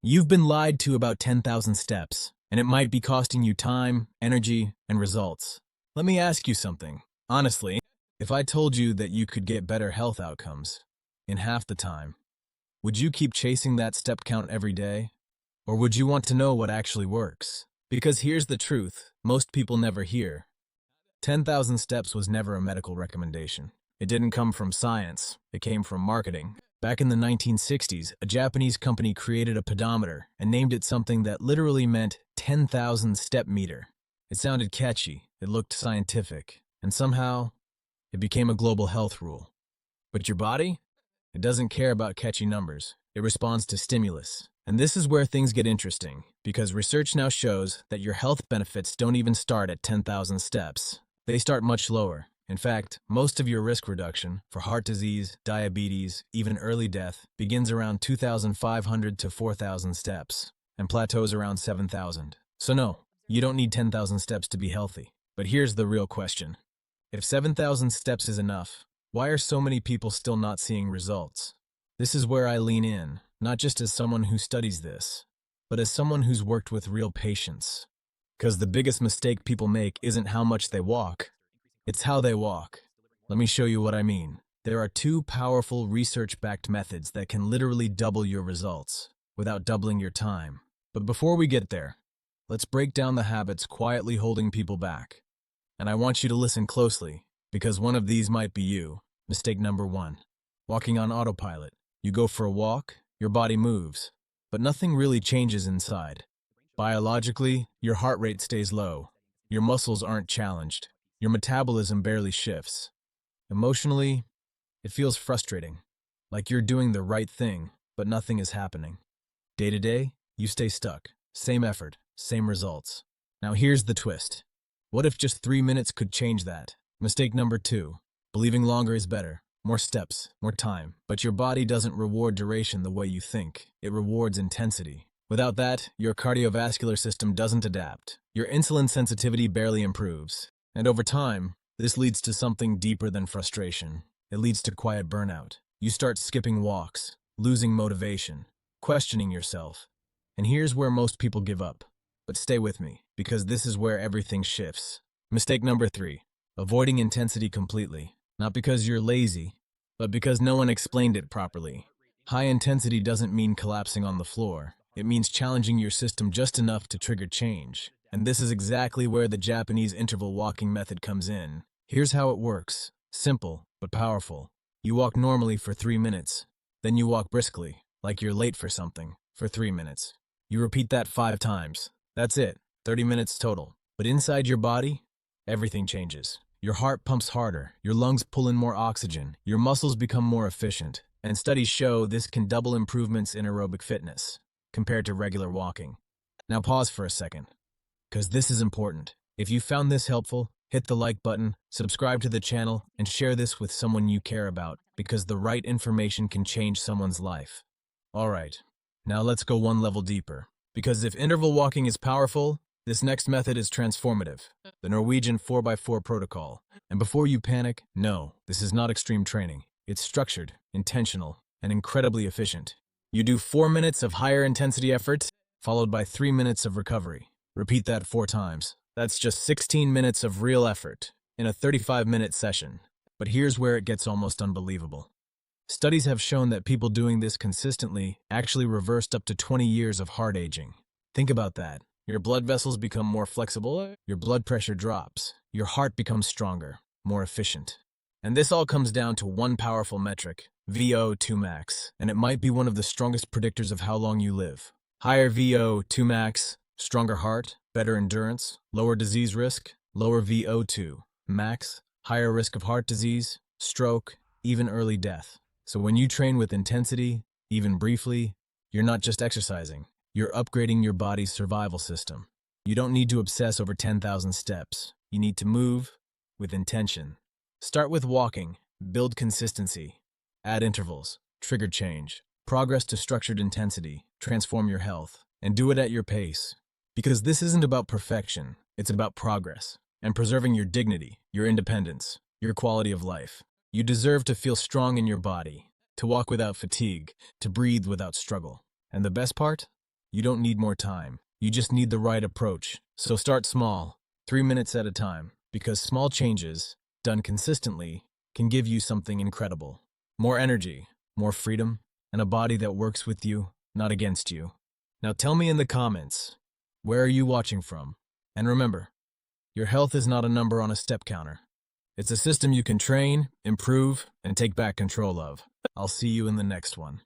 You've been lied to about 10,000 steps, and it might be costing you time, energy, and results. Let me ask you something. Honestly, if I told you that you could get better health outcomes in half the time, would you keep chasing that step count every day? Or would you want to know what actually works? Because here's the truth most people never hear. 10,000 steps was never a medical recommendation. It didn't come from science, it came from marketing. Back in the 1960s, a Japanese company created a pedometer and named it something that literally meant 10,000 step meter. It sounded catchy, it looked scientific, and somehow it became a global health rule. But your body? It doesn't care about catchy numbers. It responds to stimulus. And this is where things get interesting, because research now shows that your health benefits don't even start at 10,000 steps. They start much lower. In fact, most of your risk reduction for heart disease, diabetes, even early death begins around 2,500 to 4,000 steps and plateaus around 7,000. So no, you don't need 10,000 steps to be healthy. But here's the real question. If 7,000 steps is enough, why are so many people still not seeing results? This is where I lean in, not just as someone who studies this, but as someone who's worked with real patients. Because the biggest mistake people make isn't how much they walk, it's how they walk. Let me show you what I mean. There are two powerful research-backed methods that can literally double your results without doubling your time. But before we get there, let's break down the habits quietly holding people back. And I want you to listen closely, because one of these might be you. Mistake number 1. Walking on autopilot. You go for a walk, your body moves, but nothing really changes inside. Biologically, your heart rate stays low. Your muscles aren't challenged. Your metabolism barely shifts. Emotionally, it feels frustrating, like you're doing the right thing, but nothing is happening. Day to day, you stay stuck. Same effort, same results. Now here's the twist. What if just 3 minutes could change that? Mistake number 2. Believing longer is better. More steps, more time. But your body doesn't reward duration the way you think. It rewards intensity. Without that, your cardiovascular system doesn't adapt. Your insulin sensitivity barely improves. And over time, this leads to something deeper than frustration. It leads to quiet burnout. You start skipping walks, losing motivation, questioning yourself. And here's where most people give up. But stay with me, because this is where everything shifts. Mistake number 3. Avoiding intensity completely. Not because you're lazy, but because no one explained it properly. High intensity doesn't mean collapsing on the floor. It means challenging your system just enough to trigger change. And this is exactly where the Japanese interval walking method comes in. Here's how it works. Simple, but powerful. You walk normally for 3 minutes. Then you walk briskly, like you're late for something, for 3 minutes. You repeat that 5 times. That's it, 30 minutes total. But inside your body, everything changes. Your heart pumps harder, your lungs pull in more oxygen, your muscles become more efficient. And studies show this can double improvements in aerobic fitness compared to regular walking. Now pause for a second, because this is important. If you found this helpful, hit the like button, subscribe to the channel, and share this with someone you care about, because the right information can change someone's life. Alright, now let's go one level deeper. Because if interval walking is powerful, this next method is transformative, the Norwegian 4x4 protocol. And before you panic, no, this is not extreme training. It's structured, intentional, and incredibly efficient. You do 4 minutes of higher intensity effort, followed by 3 minutes of recovery. Repeat that 4 times. That's just 16 minutes of real effort in a 35-minute session. But here's where it gets almost unbelievable. Studies have shown that people doing this consistently actually reversed up to 20 years of heart aging. Think about that. Your blood vessels become more flexible, your blood pressure drops, your heart becomes stronger, more efficient. And this all comes down to one powerful metric, VO2 max, and it might be one of the strongest predictors of how long you live. Higher VO2 max, stronger heart, better endurance, lower disease risk, lower VO2 max, higher risk of heart disease, stroke, even early death. So when you train with intensity, even briefly, you're not just exercising. You're upgrading your body's survival system. You don't need to obsess over 10,000 steps. You need to move with intention. Start with walking, build consistency, add intervals, trigger change, progress to structured intensity, transform your health, and do it at your pace. Because this isn't about perfection, it's about progress and preserving your dignity, your independence, your quality of life. You deserve to feel strong in your body, to walk without fatigue, to breathe without struggle. And the best part? You don't need more time. You just need the right approach. So start small, 3 minutes at a time, because small changes, done consistently, can give you something incredible. More energy, more freedom, and a body that works with you, not against you. Now tell me in the comments, where are you watching from? And remember, your health is not a number on a step counter. It's a system you can train, improve, and take back control of. I'll see you in the next one.